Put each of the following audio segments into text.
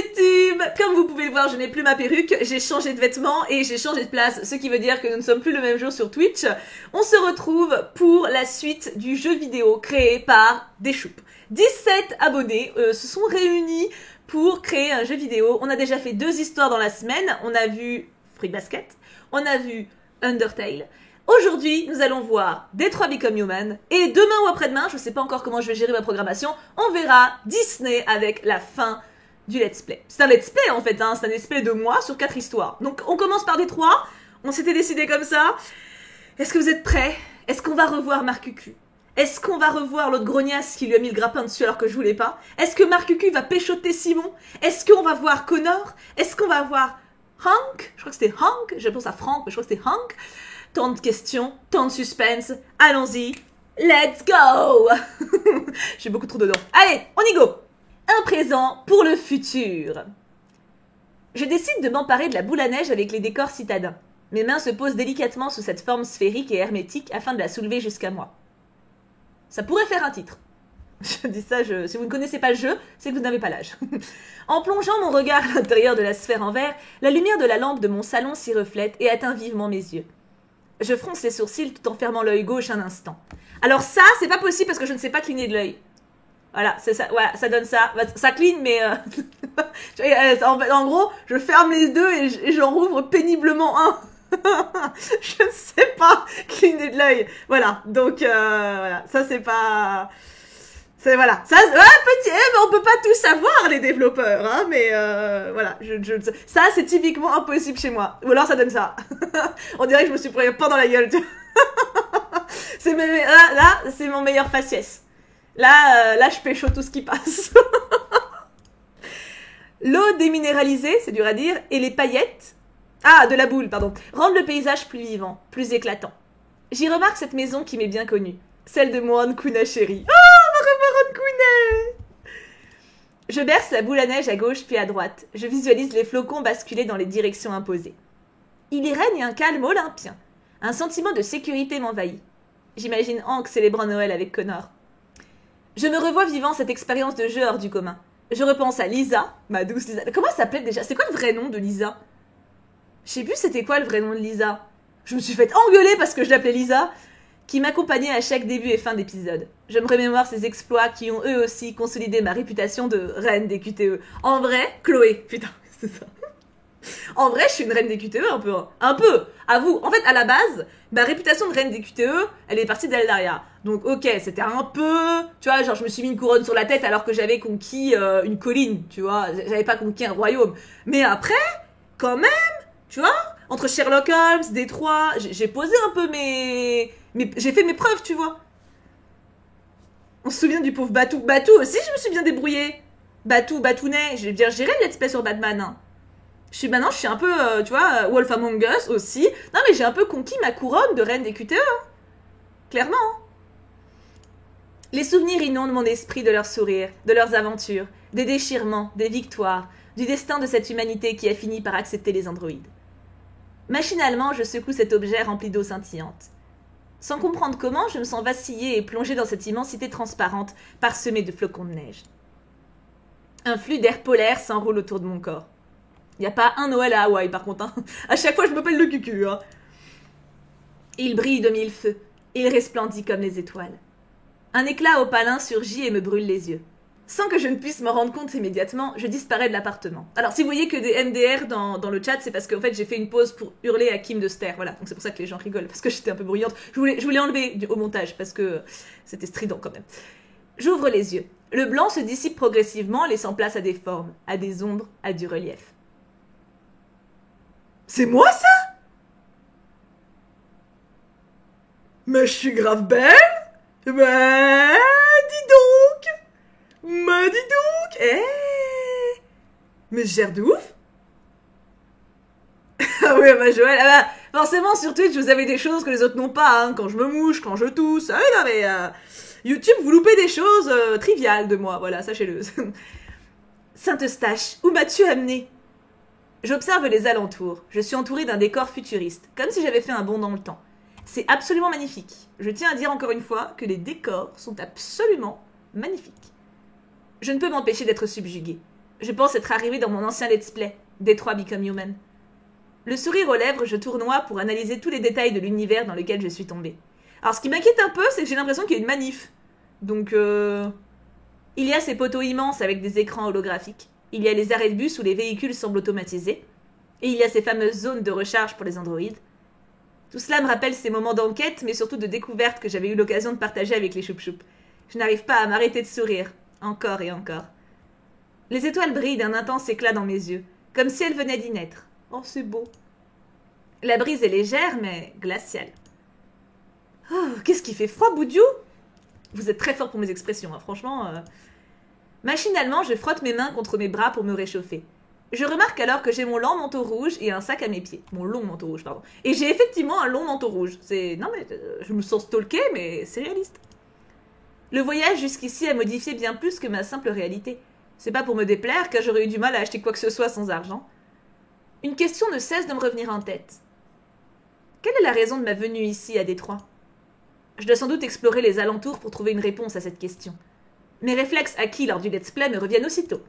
YouTube! Comme vous pouvez le voir, je n'ai plus ma perruque, j'ai changé de vêtements et j'ai changé de place, ce qui veut dire que nous ne sommes plus le même jour sur Twitch. On se retrouve pour la suite du jeu vidéo créé par Deshoop. 17 abonnés se sont réunis pour créer un jeu vidéo. On a déjà fait 2 histoires dans la semaine. On a vu Fruit Basket, on a vu Undertale. Aujourd'hui, nous allons voir Detroit Become Human. Et demain ou après-demain, je ne sais pas encore comment je vais gérer ma programmation, on verra Disney avec la fin du let's play. C'est un let's play en fait, hein, c'est un let's play de moi sur 4 histoires. Donc on commence par Detroit, on s'était décidé comme ça. Est-ce que vous êtes prêts? Est-ce qu'on va revoir Marc Cucu? Est-ce qu'on va revoir l'autre grognasse qui lui a mis le grappin dessus alors que je voulais pas? Est-ce que Marc Cucu va péchoter Simon? Est-ce qu'on va voir Connor? Est-ce qu'on va voir Hank? Je crois que c'était Hank, je pense à Frank, mais je crois que c'était Hank. Tant de questions, tant de suspense. Allons-y, let's go. J'ai beaucoup trop dedans. Allez, on y go. Un présent pour le futur. Je décide de m'emparer de la boule à neige avec les décors citadins. Mes mains se posent délicatement sous cette forme sphérique et hermétique afin de la soulever jusqu'à moi. Ça pourrait faire un titre. Je dis ça, si vous ne connaissez pas le jeu, c'est que vous n'avez pas l'âge. En plongeant mon regard à l'intérieur de la sphère en verre, la lumière de la lampe de mon salon s'y reflète et atteint vivement mes yeux. Je fronce les sourcils tout en fermant l'œil gauche un instant. Alors ça, c'est pas possible parce que je ne sais pas cligner de l'œil. Voilà, c'est ça, voilà, ça donne ça. Ça cligne, mais en gros, je ferme les deux et j'en rouvre péniblement un. Je ne sais pas cligner de l'œil. Voilà, donc voilà, ça c'est pas... Voilà, ça, ouais, petit, mais on peut pas tout savoir les développeurs, hein, mais voilà, ça c'est typiquement impossible chez moi. Ou alors ça donne ça. On dirait que je me suis pris pas dans la gueule. C'est là, c'est mon meilleur faciès. Là, je pécho tout ce qui passe. L'eau déminéralisée, c'est dur à dire, et les paillettes, de la boule, pardon, rendent le paysage plus vivant, plus éclatant. J'y remarque cette maison qui m'est bien connue, celle de Mohan Kuna chérie. Je berce la boule à neige à gauche puis à droite. Je visualise les flocons basculer dans les directions imposées. Il y règne un calme olympien. Un sentiment de sécurité m'envahit. J'imagine Hank célébrant Noël avec Connor. Je me revois vivant cette expérience de jeu hors du commun. Je repense à Lisa, ma douce Lisa. Comment elle s'appelait déjà? C'est quoi le vrai nom de Lisa? Je sais plus c'était quoi le vrai nom de Lisa. Je me suis fait engueuler parce que je l'appelais Lisa, qui m'accompagnait à chaque début et fin d'épisode. Je me remémore ces exploits qui ont eux aussi consolidé ma réputation de reine des QTE. En vrai, Chloé, putain, c'est ça. En vrai, je suis une reine des QTE un peu. Un peu, avoue. En fait, à la base, ma réputation de reine des QTE, elle est partie d'Eldaria. Donc ok, c'était un peu... Tu vois, genre je me suis mis une couronne sur la tête alors que j'avais conquis une colline, tu vois. J'avais pas conquis un royaume. Mais après, quand même, tu vois, entre Sherlock Holmes, Détroit, j'ai posé un peu mes... J'ai fait mes preuves, tu vois. On se souvient du pauvre Batou. Batou aussi, je me suis bien débrouillée. Batounet. Je veux dire, j'irai le let's play sur Batman. Hein. Maintenant, je suis un peu, tu vois, Wolf Among Us aussi. Non, mais j'ai un peu conquis ma couronne de reine des QTE. Hein. Clairement. Hein. Les souvenirs inondent mon esprit de leurs sourires, de leurs aventures, des déchirements, des victoires, du destin de cette humanité qui a fini par accepter les androïdes. Machinalement, je secoue cet objet rempli d'eau scintillante. Sans comprendre comment, je me sens vaciller et plonger dans cette immensité transparente, parsemée de flocons de neige. Un flux d'air polaire s'enroule autour de mon corps. Il n'y a pas un Noël à Hawaï, par contre. Hein. À chaque fois, je me pèle le cucu. Hein. Il brille de mille feux. Il resplendit comme les étoiles. Un éclat opalin surgit et me brûle les yeux. Sans que je ne puisse m'en rendre compte immédiatement, je disparais de l'appartement. Alors, si vous voyez que des MDR dans le chat, c'est parce qu'en fait, j'ai fait une pause pour hurler à Kim de Ster. Voilà, donc c'est pour ça que les gens rigolent, parce que j'étais un peu bruyante. Je voulais enlever au montage, parce que c'était strident quand même. J'ouvre les yeux. Le blanc se dissipe progressivement, laissant place à des formes, à des ombres, à du relief. C'est moi, ça? Mais je suis grave belle? Mais dis donc! Mais dis donc! Mais je gère de ouf! Ah oui, bah Joël, forcément sur Twitch vous avez des choses que les autres n'ont pas, hein, quand je me mouche, quand je tousse, ah oui, non mais YouTube vous loupez des choses triviales de moi, voilà, sachez-le. Saint-Eustache, où m'as-tu amené? J'observe les alentours, je suis entourée d'un décor futuriste, comme si j'avais fait un bond dans le temps. C'est absolument magnifique. Je tiens à dire encore une fois que les décors sont absolument magnifiques. Je ne peux m'empêcher d'être subjuguée. Je pense être arrivé dans mon ancien let's play, Détroit Become Human. Le sourire aux lèvres, je tournoie pour analyser tous les détails de l'univers dans lequel je suis tombée. Alors ce qui m'inquiète un peu, c'est que j'ai l'impression qu'il y a une manif. Donc il y a ces poteaux immenses avec des écrans holographiques. Il y a les arrêts de bus où les véhicules semblent automatisés. Et il y a ces fameuses zones de recharge pour les androïdes. Tout cela me rappelle ces moments d'enquête, mais surtout de découverte que j'avais eu l'occasion de partager avec les choup-choup. Je n'arrive pas à m'arrêter de sourire, encore et encore. Les étoiles brillent d'un intense éclat dans mes yeux, comme si elles venaient d'y naître. Oh, c'est beau. La brise est légère, mais glaciale. Oh, qu'est-ce qui fait froid, Boudiou? Vous êtes très fort pour mes expressions, hein, franchement. Machinalement, je frotte mes mains contre mes bras pour me réchauffer. Je remarque alors que j'ai mon lent manteau rouge et un sac à mes pieds. Mon long manteau rouge, pardon. Et j'ai effectivement un long manteau rouge. Non mais, je me sens stalkée, mais c'est réaliste. Le voyage jusqu'ici a modifié bien plus que ma simple réalité. C'est pas pour me déplaire, car j'aurais eu du mal à acheter quoi que ce soit sans argent. Une question ne cesse de me revenir en tête. Quelle est la raison de ma venue ici, à Détroit? Je dois sans doute explorer les alentours pour trouver une réponse à cette question. Mes réflexes acquis lors du let's play me reviennent aussitôt.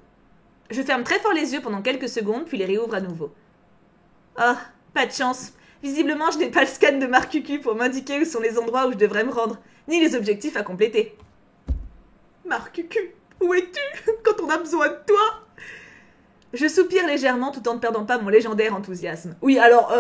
Je ferme très fort les yeux pendant quelques secondes, puis les réouvre à nouveau. Oh, pas de chance. Visiblement, je n'ai pas le scan de Marc Cucu pour m'indiquer où sont les endroits où je devrais me rendre, ni les objectifs à compléter. Marc Cucu, où es-tu quand on a besoin de toi? Je soupire légèrement tout en ne perdant pas mon légendaire enthousiasme. Oui, alors,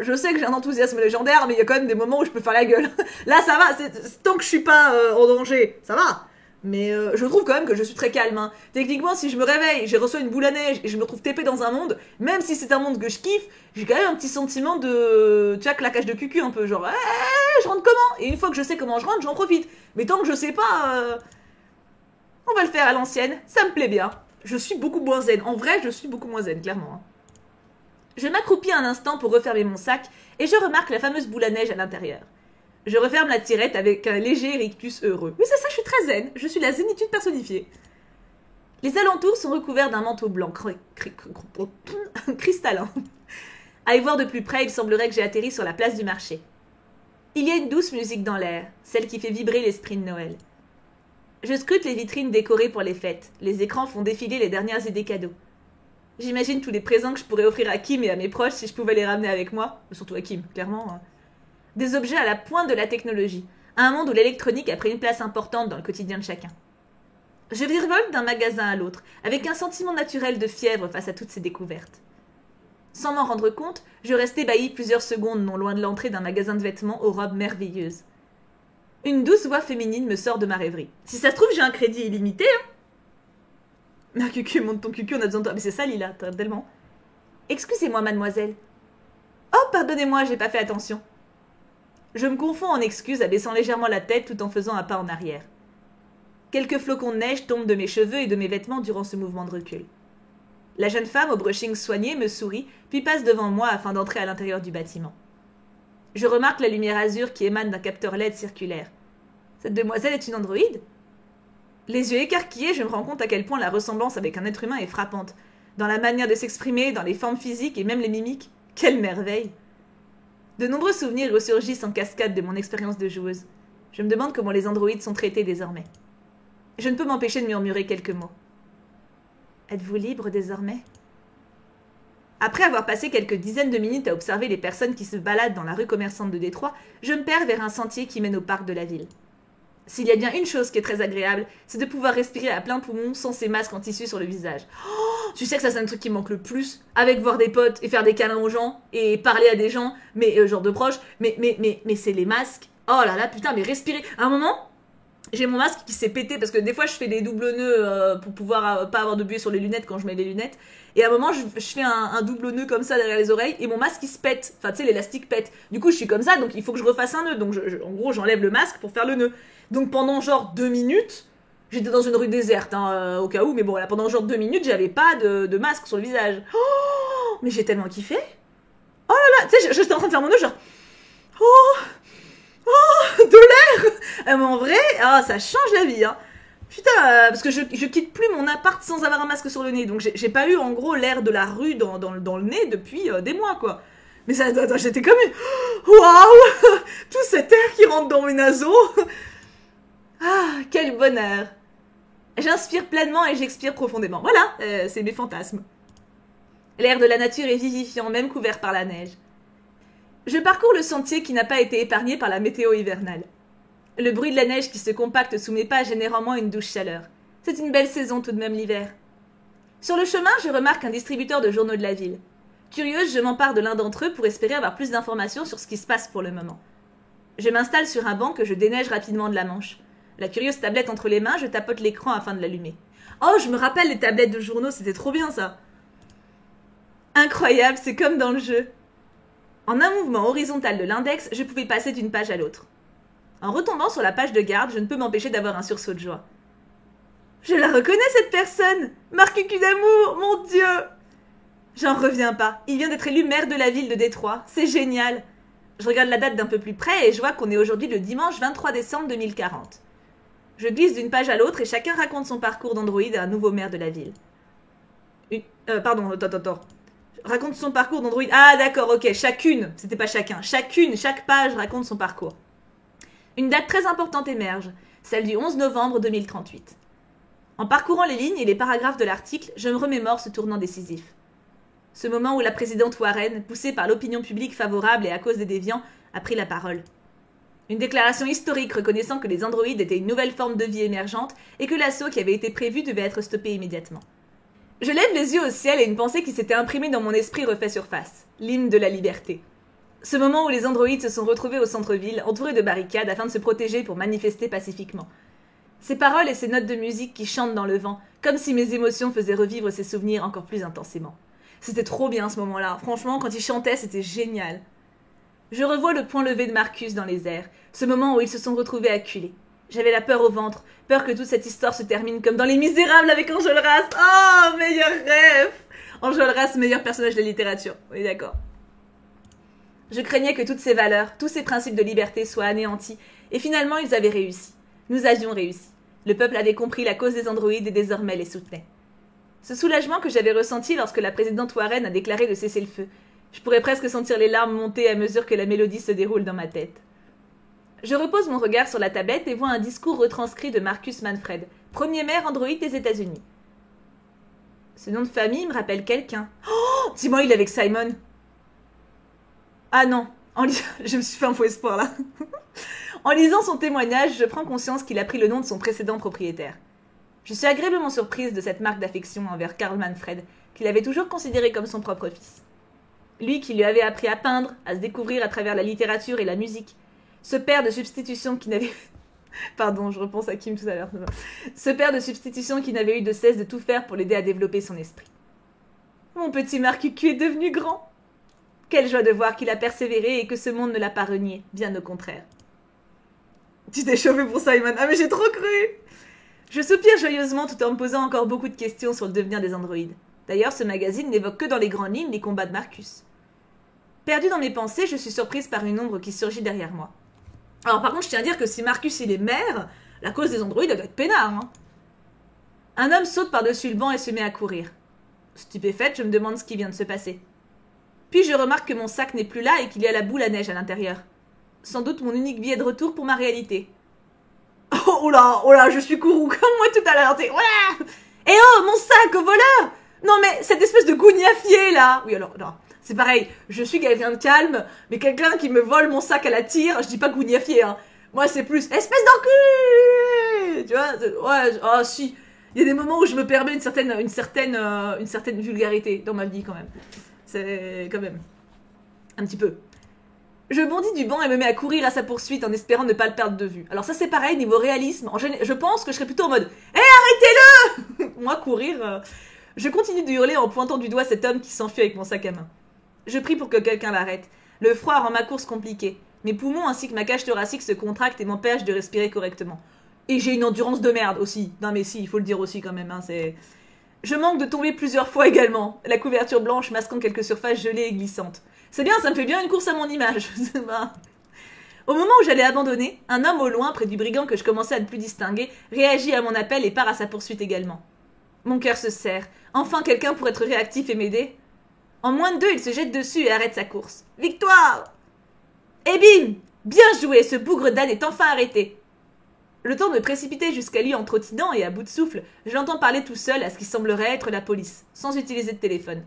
je sais que j'ai un enthousiasme légendaire, mais il y a quand même des moments où je peux faire la gueule. Là, ça va, tant que je suis pas en danger, ça va. Mais je trouve quand même que je suis très calme. Hein. Techniquement, si je me réveille, j'ai reçu une boule à neige et je me trouve TP dans un monde, même si c'est un monde que je kiffe, j'ai quand même un petit sentiment de... Tu vois, claquage de cucu un peu, genre, je rentre comment? Et une fois que je sais comment je rentre, j'en profite. Mais tant que je sais pas, on va le faire à l'ancienne, ça me plaît bien. Je suis beaucoup moins zen. En vrai, je suis beaucoup moins zen, clairement. Hein. Je m'accroupis un instant pour refermer mon sac et je remarque la fameuse boule à neige à l'intérieur. Je referme la tirette avec un léger rictus heureux. Mais c'est ça, je suis très zen. Je suis la zénitude personnifiée. Les alentours sont recouverts d'un manteau blanc cristallin. À y voir de plus près, il semblerait que j'ai atterri sur la place du marché. Il y a une douce musique dans l'air, celle qui fait vibrer l'esprit de Noël. Je scrute les vitrines décorées pour les fêtes. Les écrans font défiler les dernières idées cadeaux. J'imagine tous les présents que je pourrais offrir à Kim et à mes proches si je pouvais les ramener avec moi. Surtout à Kim, clairement. Hein. Des objets à la pointe de la technologie, un monde où l'électronique a pris une place importante dans le quotidien de chacun. Je virevolte d'un magasin à l'autre, avec un sentiment naturel de fièvre face à toutes ces découvertes. Sans m'en rendre compte, je reste ébahie plusieurs secondes non loin de l'entrée d'un magasin de vêtements aux robes merveilleuses. Une douce voix féminine me sort de ma rêverie. Si ça se trouve, j'ai un crédit illimité, hein. Ma cucu, monte ton cucu, on a besoin de toi. Mais c'est ça, Lila, tellement. Excusez-moi, mademoiselle. Oh, pardonnez-moi, j'ai pas fait attention. Je me confonds en excuses, abaissant légèrement la tête tout en faisant un pas en arrière. Quelques flocons de neige tombent de mes cheveux et de mes vêtements durant ce mouvement de recul. La jeune femme au brushing soigné me sourit, puis passe devant moi afin d'entrer à l'intérieur du bâtiment. Je remarque la lumière azur qui émane d'un capteur LED circulaire. Cette demoiselle est une androïde? Les yeux écarquillés, je me rends compte à quel point la ressemblance avec un être humain est frappante. Dans la manière de s'exprimer, dans les formes physiques et même les mimiques. Quelle merveille! De nombreux souvenirs ressurgissent en cascade de mon expérience de joueuse. Je me demande comment les androïdes sont traités désormais. Je ne peux m'empêcher de murmurer quelques mots. Êtes-vous libre désormais? Après avoir passé quelques dizaines de minutes à observer les personnes qui se baladent dans la rue commerçante de Détroit, je me perds vers un sentier qui mène au parc de la ville. S'il y a bien une chose qui est très agréable, c'est de pouvoir respirer à plein poumon sans ces masques en tissu sur le visage. Oh, tu sais que ça c'est un truc qui me manque le plus, avec voir des potes et faire des câlins aux gens et parler à des gens, mais genre de proches, mais c'est les masques. Oh là là, putain, mais respirer. À un moment, j'ai mon masque qui s'est pété parce que des fois je fais des doubles nœuds pour pouvoir pas avoir de buée sur les lunettes quand je mets les lunettes. Et à un moment, je fais un double nœud comme ça derrière les oreilles et mon masque il se pète. Enfin, tu sais, l'élastique pète. Du coup, je suis comme ça, donc il faut que je refasse un nœud. Donc, en gros, j'enlève le masque pour faire le nœud. Donc, pendant genre 2 minutes, j'étais dans une rue déserte, hein, au cas où, mais bon, là, pendant genre 2 minutes, j'avais pas de masque sur le visage. Oh, mais j'ai tellement kiffé. Oh là là, tu sais, j'étais en train de faire mon nœud, genre. Oh, de l'air. Mais en vrai, ça change la vie, hein. Putain, parce que je quitte plus mon appart sans avoir un masque sur le nez, donc j'ai pas eu en gros l'air de la rue dans le nez depuis des mois, quoi. Mais ça, j'étais comme une... Waouh. Tout cet air qui rentre dans mes naseaux. Ah, quel bonheur. J'inspire pleinement et j'expire profondément. Voilà, c'est mes fantasmes. L'air de la nature est vivifiant, même couvert par la neige. Je parcours le sentier qui n'a pas été épargné par la météo hivernale. Le bruit de la neige qui se compacte sous mes pas génère en moi une douce chaleur. C'est une belle saison tout de même l'hiver. Sur le chemin, je remarque un distributeur de journaux de la ville. Curieuse, je m'empare de l'un d'entre eux pour espérer avoir plus d'informations sur ce qui se passe pour le moment. Je m'installe sur un banc que je déneige rapidement de la manche. La curieuse tablette entre les mains, je tapote l'écran afin de l'allumer. Oh, je me rappelle les tablettes de journaux, c'était trop bien ça. Incroyable, c'est comme dans le jeu. En un mouvement horizontal de l'index, je pouvais passer d'une page à l'autre. En retombant sur la page de garde, je ne peux m'empêcher d'avoir un sursaut de joie. Je la reconnais cette personne, Marc Cucu d'amour, mon Dieu. J'en reviens pas, il vient d'être élu maire de la ville de Détroit, c'est génial. Je regarde la date d'un peu plus près et je vois qu'on est aujourd'hui le dimanche 23 décembre 2040. Je glisse d'une page à l'autre et chacun raconte son parcours d'androïde à un nouveau maire de la ville. Attends. Raconte son parcours d'androïde. Ah d'accord, ok, chacune, c'était pas chacun. Chaque page raconte son parcours. Une date très importante émerge, celle du 11 novembre 2038. En parcourant les lignes et les paragraphes de l'article, je me remémore ce tournant décisif. Ce moment où la présidente Warren, poussée par l'opinion publique favorable et à cause des déviants, a pris la parole. Une déclaration historique reconnaissant que les androïdes étaient une nouvelle forme de vie émergente et que l'assaut qui avait été prévu devait être stoppé immédiatement. Je lève les yeux au ciel et une pensée qui s'était imprimée dans mon esprit refait surface. L'hymne de la liberté. Ce moment où les androïdes se sont retrouvés au centre-ville, entourés de barricades afin de se protéger pour manifester pacifiquement. Ces paroles et ces notes de musique qui chantent dans le vent, comme si mes émotions faisaient revivre ces souvenirs encore plus intensément. C'était trop bien ce moment-là. Franchement, quand ils chantaient, c'était génial. Je revois le poing levé de Marcus dans les airs, ce moment où ils se sont retrouvés acculés. J'avais la peur au ventre, peur que toute cette histoire se termine comme dans Les Misérables avec Enjolras. Oh, meilleur rêve! Enjolras, meilleur personnage de la littérature. On est d'accord. Je craignais que toutes ces valeurs, tous ces principes de liberté soient anéantis, et finalement ils avaient réussi. Nous avions réussi. Le peuple avait compris la cause des androïdes et désormais les soutenait. Ce soulagement que j'avais ressenti lorsque la présidente Warren a déclaré de cesser le feu. Je pourrais presque sentir les larmes monter à mesure que la mélodie se déroule dans ma tête. Je repose mon regard sur la tablette et vois un discours retranscrit de Marcus Manfred, premier maire androïde des États-Unis. Ce nom de famille me rappelle quelqu'un. Oh, dis-moi, il est avec Simon. Ah non, je me suis fait un faux espoir là. En lisant son témoignage, je prends conscience qu'il a pris le nom de son précédent propriétaire. Je suis agréablement surprise de cette marque d'affection envers Karl Manfred, qu'il avait toujours considéré comme son propre fils. Lui qui lui avait appris à peindre, à se découvrir à travers la littérature et la musique. Ce père de substitution qui n'avait... Pardon, je repense à Kim tout à l'heure. Ce père de substitution qui n'avait eu de cesse de tout faire pour l'aider à développer son esprit. Mon petit Marc Cucu est devenu grand. Quelle joie de voir qu'il a persévéré et que ce monde ne l'a pas renié, bien au contraire. Tu t'es chauffé pour Simon. Ah mais j'ai trop cru. Je soupire joyeusement tout en me posant encore beaucoup de questions sur le devenir des androïdes. D'ailleurs, ce magazine n'évoque que dans les grandes lignes les combats de Marcus. Perdue dans mes pensées, je suis surprise par une ombre qui surgit derrière moi. Alors par contre, je tiens à dire que si Marcus il est maire, la cause des androïdes elle doit être peinard. Hein. Un homme saute par-dessus le banc et se met à courir. Stupéfaite, je me demande ce qui vient de se passer. Puis je remarque que mon sac n'est plus là et qu'il y a la boule à neige à l'intérieur. Sans doute mon unique billet de retour pour ma réalité. Oh là, je suis courroux comme moi tout à l'heure. Voilà. Eh oh, mon sac au voleur! Non mais, cette espèce de gougnafier là! Oui alors, non, c'est pareil, je suis quelqu'un de calme, mais quelqu'un qui me vole mon sac à la tire, je dis pas gougnafier, hein. Moi c'est plus, espèce d'enculé! Tu vois? Ouais, ah si, il y a des moments où je me permets une certaine vulgarité dans ma vie quand même. C'est quand même, un petit peu. Je bondis du banc et me mets à courir à sa poursuite en espérant ne pas le perdre de vue. Alors ça c'est pareil, niveau réalisme, je pense que je serais plutôt en mode « Hé, arrêtez-le !» Moi, courir... Je continue de hurler en pointant du doigt cet homme qui s'enfuit avec mon sac à main. Je prie pour que quelqu'un l'arrête. Le froid rend ma course compliquée. Mes poumons ainsi que ma cage thoracique se contractent et m'empêchent de respirer correctement. Et j'ai une endurance de merde aussi. Non mais si, il faut le dire aussi quand même, hein, c'est... Je manque de tomber plusieurs fois également, la couverture blanche masquant quelques surfaces gelées et glissantes. C'est bien, ça me fait bien une course à mon image. Au moment où j'allais abandonner, un homme au loin, près du brigand que je commençais à ne plus distinguer, réagit à mon appel et part à sa poursuite également. Mon cœur se serre. Enfin quelqu'un pour être réactif et m'aider. En moins de 2, il se jette dessus et arrête sa course. Victoire! Et bim! Bien joué, ce bougre d'âne est enfin arrêté. Le temps de me précipiter jusqu'à lui en trottinant et à bout de souffle, je l'entends parler tout seul à ce qui semblerait être la police, sans utiliser de téléphone.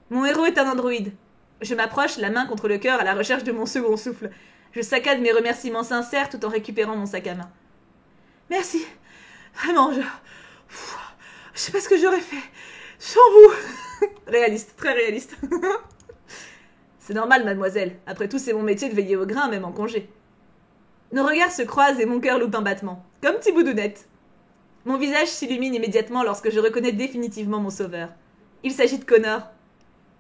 Mon héros est un androïde. Je m'approche, la main contre le cœur, à la recherche de mon second souffle. Je saccade mes remerciements sincères tout en récupérant mon sac à main. Merci. Vraiment, je sais pas ce que j'aurais fait sans vous. Réaliste, très réaliste. C'est normal, mademoiselle. Après tout, c'est mon métier de veiller au grain, même en congé. Nos regards se croisent et mon cœur loupe un battement. Comme Thiboudounette. Mon visage s'illumine immédiatement lorsque je reconnais définitivement mon sauveur. Il s'agit de Connor.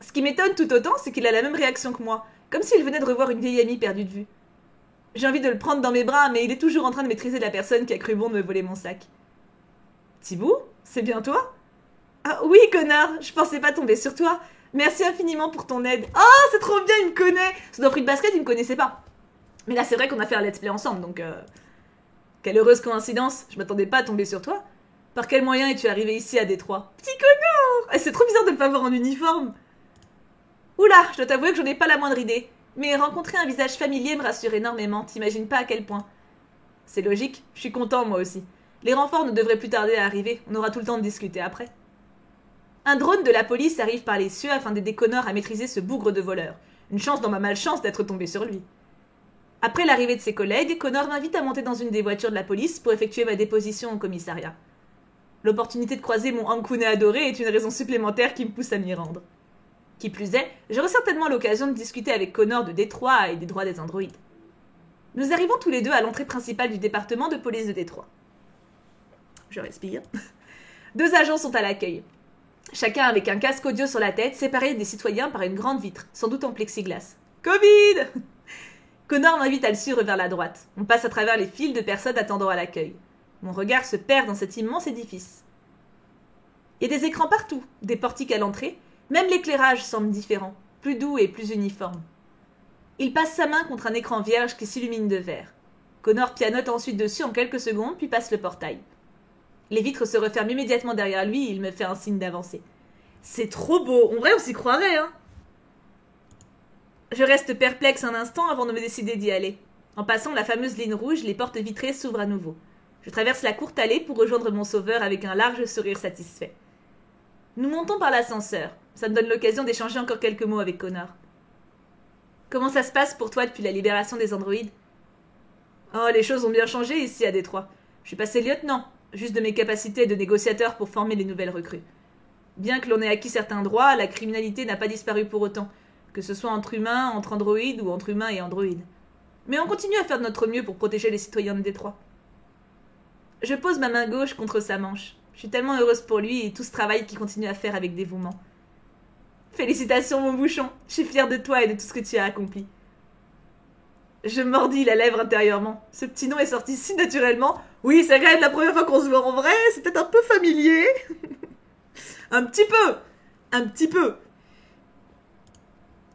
Ce qui m'étonne tout autant, c'est qu'il a la même réaction que moi, comme s'il venait de revoir une vieille amie perdue de vue. J'ai envie de le prendre dans mes bras, mais il est toujours en train de maîtriser la personne qui a cru bon de me voler mon sac. Thibou, c'est bien toi? Ah oui, Connor, je pensais pas tomber sur toi. Merci infiniment pour ton aide. Oh, c'est trop bien, il me connaît. Sous Fruit Basket, il me connaissait pas. Mais là, c'est vrai qu'on a fait un let's play ensemble, donc... Quelle heureuse coïncidence, je m'attendais pas à tomber sur toi. Par quel moyen es-tu arrivé ici à Détroit? Petit Connor! C'est trop bizarre de ne pas voir en uniforme. Oula, je dois t'avouer que j'en ai pas la moindre idée. Mais rencontrer un visage familier me rassure énormément, t'imagines pas à quel point. C'est logique, je suis content moi aussi. Les renforts ne devraient plus tarder à arriver, on aura tout le temps de discuter après. Un drone de la police arrive par les cieux afin d'aider Connor à maîtriser ce bougre de voleur. Une chance dans ma malchance d'être tombé sur lui. Après l'arrivée de ses collègues, Connor m'invite à monter dans une des voitures de la police pour effectuer ma déposition au commissariat. L'opportunité de croiser mon Hankune adoré est une raison supplémentaire qui me pousse à m'y rendre. Qui plus est, j'aurai certainement l'occasion de discuter avec Connor de Détroit et des droits des androïdes. Nous arrivons tous les deux à l'entrée principale du département de police de Détroit. Je respire. 2 agents sont à l'accueil. Chacun avec un casque audio sur la tête, séparé des citoyens par une grande vitre, sans doute en plexiglas. Covid! Connor m'invite à le suivre vers la droite. On passe à travers les files de personnes attendant à l'accueil. Mon regard se perd dans cet immense édifice. Il y a des écrans partout, des portiques à l'entrée, même l'éclairage semble différent, plus doux et plus uniforme. Il passe sa main contre un écran vierge qui s'illumine de vert. Connor pianote ensuite dessus en quelques secondes, puis passe le portail. Les vitres se referment immédiatement derrière lui et il me fait un signe d'avancer. C'est trop beau, en vrai on s'y croirait, hein. Je reste perplexe un instant avant de me décider d'y aller. En passant la fameuse ligne rouge, les portes vitrées s'ouvrent à nouveau. Je traverse la courte allée pour rejoindre mon sauveur avec un large sourire satisfait. Nous montons par l'ascenseur. Ça me donne l'occasion d'échanger encore quelques mots avec Connor. Comment ça se passe pour toi depuis la libération des androïdes? Oh, les choses ont bien changé ici à Détroit. Je suis passé lieutenant, juste de mes capacités de négociateur pour former les nouvelles recrues. Bien que l'on ait acquis certains droits, la criminalité n'a pas disparu pour autant, que ce soit entre humains, entre androïdes ou entre humains et androïdes. Mais on continue à faire de notre mieux pour protéger les citoyens de Détroit. Je pose ma main gauche contre sa manche. Je suis tellement heureuse pour lui et tout ce travail qu'il continue à faire avec dévouement. Félicitations mon bouchon, je suis fière de toi et de tout ce que tu as accompli. Je mordis la lèvre intérieurement. Ce petit nom est sorti si naturellement. Oui, c'est quand même la première fois qu'on se voit en vrai, c'est peut-être un peu familier. Un petit peu.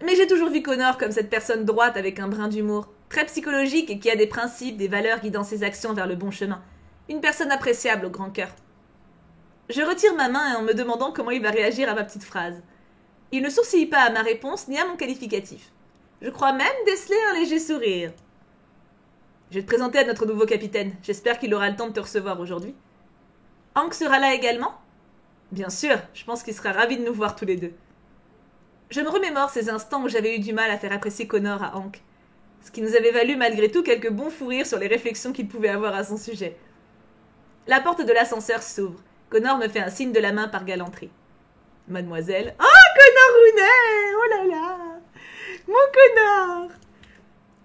Mais j'ai toujours vu Connor comme cette personne droite avec un brin d'humour, très psychologique et qui a des principes, des valeurs guidant ses actions vers le bon chemin. Une personne appréciable au grand cœur. Je retire ma main en me demandant comment il va réagir à ma petite phrase. Il ne sourcille pas à ma réponse ni à mon qualificatif. Je crois même déceler un léger sourire. Je vais te présenter à notre nouveau capitaine. J'espère qu'il aura le temps de te recevoir aujourd'hui. Hank sera là également? Bien sûr, je pense qu'il sera ravi de nous voir tous les deux. Je me remémore ces instants où j'avais eu du mal à faire apprécier Connor à Hank, ce qui nous avait valu malgré tout quelques bons fous rires sur les réflexions qu'il pouvait avoir à son sujet. La porte de l'ascenseur s'ouvre. Connor me fait un signe de la main par galanterie. Mademoiselle... Oh, Connor Rounet! Oh là là! Mon Connor!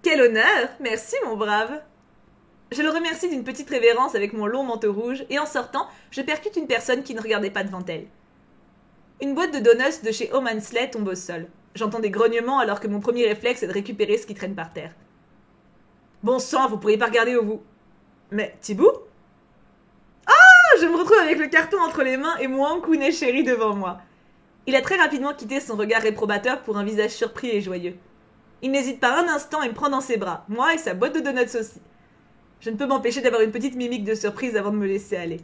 Quel honneur! Merci, mon brave! Je le remercie d'une petite révérence avec mon long manteau rouge et en sortant, je percute une personne qui ne regardait pas devant elle. Une boîte de donuts de chez Home & Slay tombe au sol. J'entends des grognements alors que mon premier réflexe est de récupérer ce qui traîne par terre. Bon sang, vous pourriez pas regarder où vous... Mais, Thibou? Ah, je me retrouve avec le carton entre les mains et mon Hankune chéri devant moi. Il a très rapidement quitté son regard réprobateur pour un visage surpris et joyeux. Il n'hésite pas un instant et me prend dans ses bras, moi et sa boîte de donuts aussi. Je ne peux m'empêcher d'avoir une petite mimique de surprise avant de me laisser aller.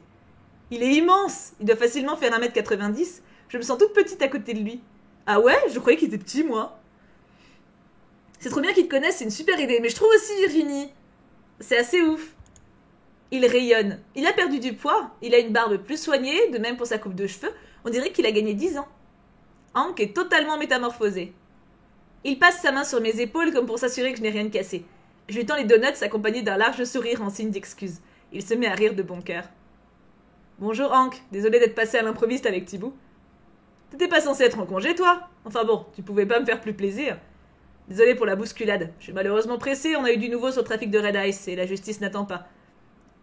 Il est immense, il doit facilement faire 1m90, je me sens toute petite à côté de lui. Ah ouais, je croyais qu'il était petit, moi. C'est trop bien qu'il te connaisse, c'est une super idée, mais je trouve aussi Virginie. C'est assez ouf. Il rayonne. Il a perdu du poids. Il a une barbe plus soignée, de même pour sa coupe de cheveux. On dirait qu'il a gagné 10 ans. Hank est totalement métamorphosé. Il passe sa main sur mes épaules comme pour s'assurer que je n'ai rien de cassé. Je lui tends les donuts accompagnés d'un large sourire en signe d'excuse. Il se met à rire de bon cœur. Bonjour Hank, désolé d'être passé à l'improviste avec Thibaut. T'étais pas censé être en congé, toi? Enfin bon, tu pouvais pas me faire plus plaisir. Désolé pour la bousculade. Je suis malheureusement pressé, on a eu du nouveau sur le trafic de Red Ice et la justice n'attend pas.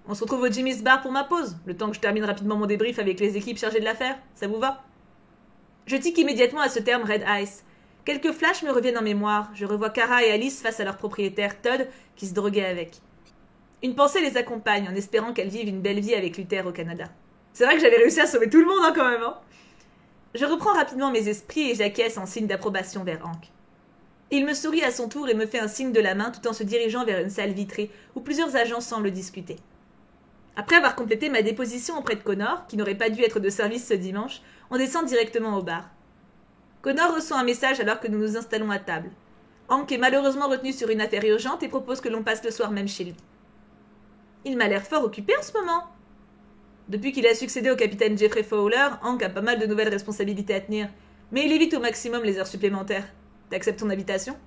On se retrouve au Jimmy's Bar pour ma pause, le temps que je termine rapidement mon débrief avec les équipes chargées de l'affaire. Ça vous va? Je tique immédiatement à ce terme Red Ice. Quelques flashs me reviennent en mémoire. Je revois Kara et Alice face à leur propriétaire Todd qui se droguait avec. Une pensée les accompagne en espérant qu'elles vivent une belle vie avec Luther au Canada. C'est vrai que j'avais réussi à sauver tout le monde quand même. Je reprends rapidement mes esprits et j'acquiesce en signe d'approbation vers Hank. Il me sourit à son tour et me fait un signe de la main tout en se dirigeant vers une salle vitrée où plusieurs agents semblent discuter. Après avoir complété ma déposition auprès de Connor, qui n'aurait pas dû être de service ce dimanche, on descend directement au bar. Connor reçoit un message alors que nous nous installons à table. Hank est malheureusement retenu sur une affaire urgente et propose que l'on passe le soir même chez lui. Il m'a l'air fort occupé en ce moment. Depuis qu'il a succédé au capitaine Jeffrey Fowler, Hank a pas mal de nouvelles responsabilités à tenir, mais il évite au maximum les heures supplémentaires. T'acceptes ton invitation?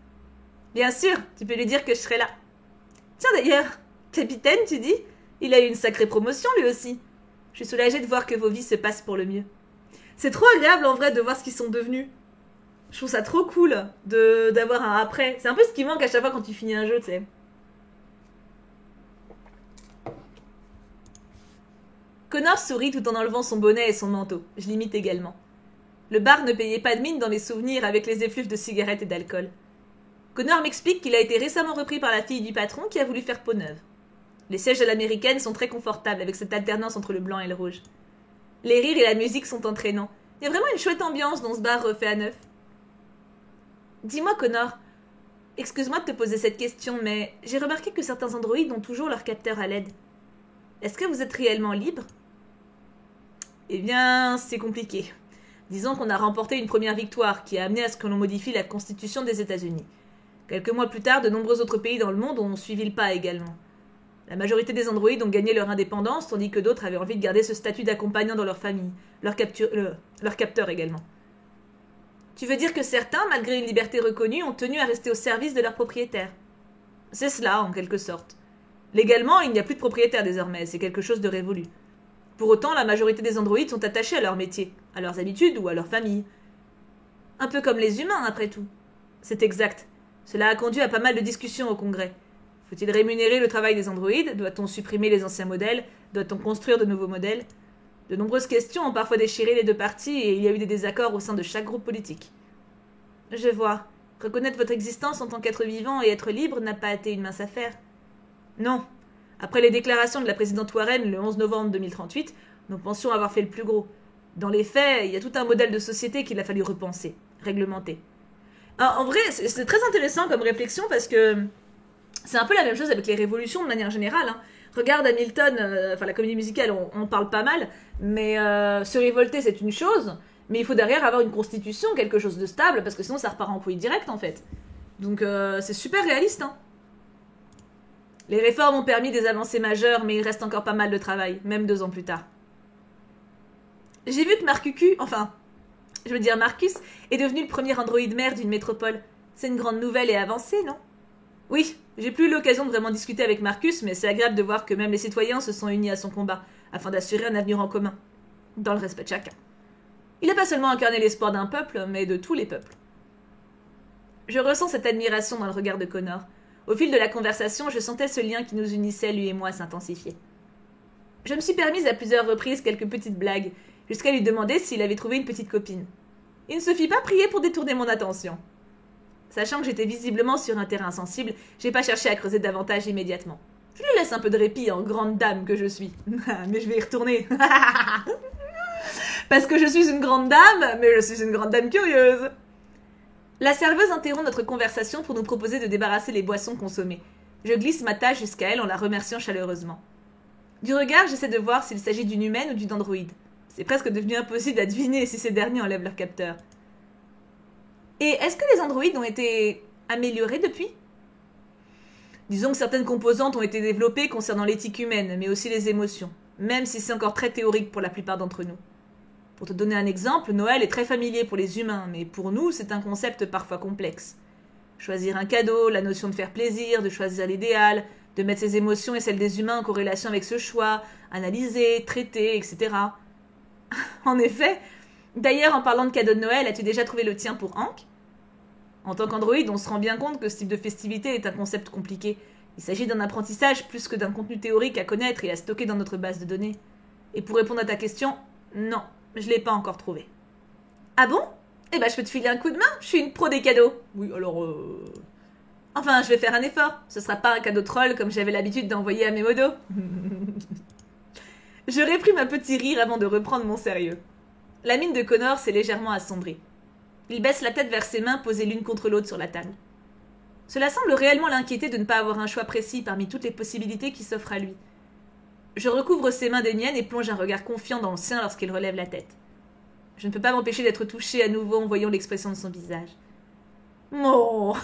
Bien sûr, tu peux lui dire que je serai là. Tiens d'ailleurs, capitaine, tu dis? Il a eu une sacrée promotion lui aussi. Je suis soulagée de voir que vos vies se passent pour le mieux. C'est trop agréable en vrai de voir ce qu'ils sont devenus. Je trouve ça trop cool d'avoir un après. C'est un peu ce qui manque à chaque fois quand tu finis un jeu, tu sais. Connor sourit tout en enlevant son bonnet et son manteau. Je l'imite également. Le bar ne payait pas de mine dans mes souvenirs avec les effluves de cigarettes et d'alcool. Connor m'explique qu'il a été récemment repris par la fille du patron qui a voulu faire peau neuve. Les sièges à l'américaine sont très confortables avec cette alternance entre le blanc et le rouge. Les rires et la musique sont entraînants. Il y a vraiment une chouette ambiance dans ce bar refait à neuf. Dis-moi, Connor, excuse-moi de te poser cette question, mais j'ai remarqué que certains androïdes ont toujours leur capteur à LED. Est-ce que vous êtes réellement libre? Eh bien, c'est compliqué. Disons qu'on a remporté une première victoire qui a amené à ce que l'on modifie la constitution des États-Unis. Quelques mois plus tard, de nombreux autres pays dans le monde ont suivi le pas également. La majorité des androïdes ont gagné leur indépendance, tandis que d'autres avaient envie de garder ce statut d'accompagnant dans leur famille, leur capteur également. Tu veux dire que certains, malgré une liberté reconnue, ont tenu à rester au service de leur propriétaire? C'est cela, en quelque sorte. Légalement, il n'y a plus de propriétaire désormais, c'est quelque chose de révolu. Pour autant, la majorité des androïdes sont attachés à leur métier, à leurs habitudes ou à leur famille. Un peu comme les humains, après tout. C'est exact. Cela a conduit à pas mal de discussions au Congrès. Faut-il rémunérer le travail des androïdes? Doit-on supprimer les anciens modèles? Doit-on construire de nouveaux modèles? De nombreuses questions ont parfois déchiré les deux parties et il y a eu des désaccords au sein de chaque groupe politique. Je vois. Reconnaître votre existence en tant qu'être vivant et être libre n'a pas été une mince affaire. Non. Après les déclarations de la présidente Warren le 11 novembre 2038, nous pensions avoir fait le plus gros. Dans les faits, il y a tout un modèle de société qu'il a fallu repenser, réglementer. En vrai, c'est très intéressant comme réflexion parce que c'est un peu la même chose avec les révolutions de manière générale. Regarde Hamilton, la comédie musicale, on parle pas mal, mais se révolter c'est une chose, mais il faut derrière avoir une constitution, quelque chose de stable, parce que sinon ça repart en couille direct en fait. Donc c'est super réaliste. Les réformes ont permis des avancées majeures, mais il reste encore pas mal de travail, même 2 ans plus tard. J'ai vu que Marcus est devenu le premier androïde maire d'une métropole. C'est une grande nouvelle et avancée, non? Oui, j'ai plus eu l'occasion de vraiment discuter avec Marcus, mais c'est agréable de voir que même les citoyens se sont unis à son combat, afin d'assurer un avenir en commun, dans le respect de chacun. Il n'a pas seulement incarné l'espoir d'un peuple, mais de tous les peuples. Je ressens cette admiration dans le regard de Connor. Au fil de la conversation, je sentais ce lien qui nous unissait, lui et moi, s'intensifier. Je me suis permise à plusieurs reprises quelques petites blagues, jusqu'à lui demander s'il avait trouvé une petite copine. Il ne se fit pas prier pour détourner mon attention. Sachant que j'étais visiblement sur un terrain sensible, j'ai pas cherché à creuser davantage immédiatement. Je lui laisse un peu de répit en grande dame que je suis. Mais je vais y retourner. Parce que je suis une grande dame, mais je suis une grande dame curieuse. La serveuse interrompt notre conversation pour nous proposer de débarrasser les boissons consommées. Je glisse ma tasse jusqu'à elle en la remerciant chaleureusement. Du regard, j'essaie de voir s'il s'agit d'une humaine ou d'une androïde. C'est presque devenu impossible à deviner si ces derniers enlèvent leur capteur. Et est-ce que les androïdes ont été améliorés depuis? Disons que certaines composantes ont été développées concernant l'éthique humaine, mais aussi les émotions, même si c'est encore très théorique pour la plupart d'entre nous. Pour te donner un exemple, Noël est très familier pour les humains, mais pour nous, c'est un concept parfois complexe. Choisir un cadeau, la notion de faire plaisir, de choisir l'idéal, de mettre ses émotions et celles des humains en corrélation avec ce choix, analyser, traiter, etc. En effet, d'ailleurs, en parlant de cadeau de Noël, as-tu déjà trouvé le tien pour Hank ? En tant qu'androïde, on se rend bien compte que ce type de festivité est un concept compliqué. Il s'agit d'un apprentissage plus que d'un contenu théorique à connaître et à stocker dans notre base de données. Et pour répondre à ta question, non, je l'ai pas encore trouvé. Ah bon ? Eh ben, je peux te filer un coup de main, je suis une pro des cadeaux. Oui, alors Enfin, je vais faire un effort. Ce sera pas un cadeau troll comme j'avais l'habitude d'envoyer à mes modos. Je réprime un petit rire avant de reprendre mon sérieux. La mine de Connor s'est légèrement assombrie. Il baisse la tête vers ses mains posées l'une contre l'autre sur la table. Cela semble réellement l'inquiéter de ne pas avoir un choix précis parmi toutes les possibilités qui s'offrent à lui. Je recouvre ses mains des miennes et plonge un regard confiant dans le sien lorsqu'il relève la tête. Je ne peux pas m'empêcher d'être touchée à nouveau en voyant l'expression de son visage. Oh,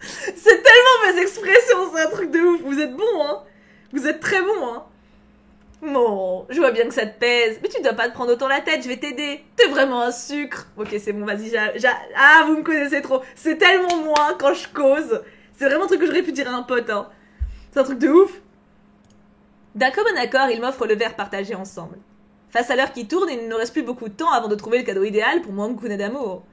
c'est tellement mes expressions, c'est un truc de ouf. Vous êtes bon, hein. Vous êtes très bon, hein. Bon, je vois bien que ça te pèse, mais tu dois pas te prendre autant la tête, je vais t'aider. T'es vraiment un sucre. Ok, c'est bon, vas-y, Ah, vous me connaissez trop. C'est tellement moi quand je cause. C'est vraiment un truc que j'aurais pu dire à un pote, hein. C'est un truc de ouf. D'un commun accord, il m'offre le verre partagé ensemble. Face à l'heure qui tourne, il ne nous reste plus beaucoup de temps avant de trouver le cadeau idéal pour mon Kuna d'amour.